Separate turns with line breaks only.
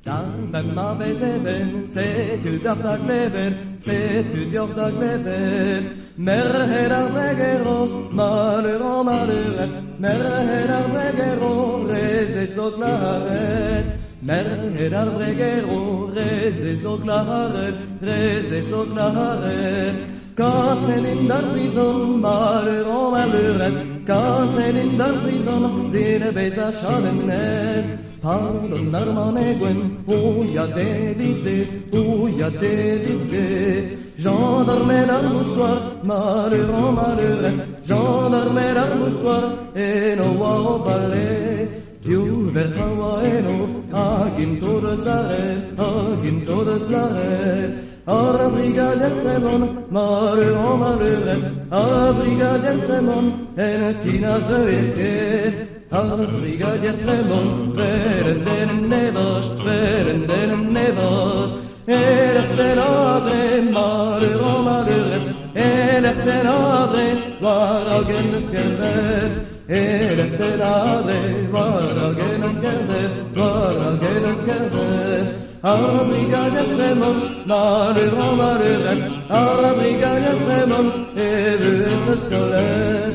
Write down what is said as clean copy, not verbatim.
Ben ma bezeven, setu dag leven, setu dag leven. Merher regero, malero, merher regero, reze soglaren. Merher regero, reze soglaren, reze soglaren. Kasen in der prison, malero, kasen in der prison, dine beza schalenet. Pardon Armaneguen, ouya dedite, gendarme l'armoussoir, malheureux, gendarme l'armoussoir, et no wa ballet. Dieu vertawa eno, agin todas lare, Ar brigadier Tremon, malheureux, ar brigadier Tremon, en tina zöke. Ar brigadier Tremon, verenden nevas, den adre, malheureux, den adre, var agen skerzer, den adre, var agen skerzer, Ar brigadier Tremon, malheureux, ar brigadier Tremon, et le scolet.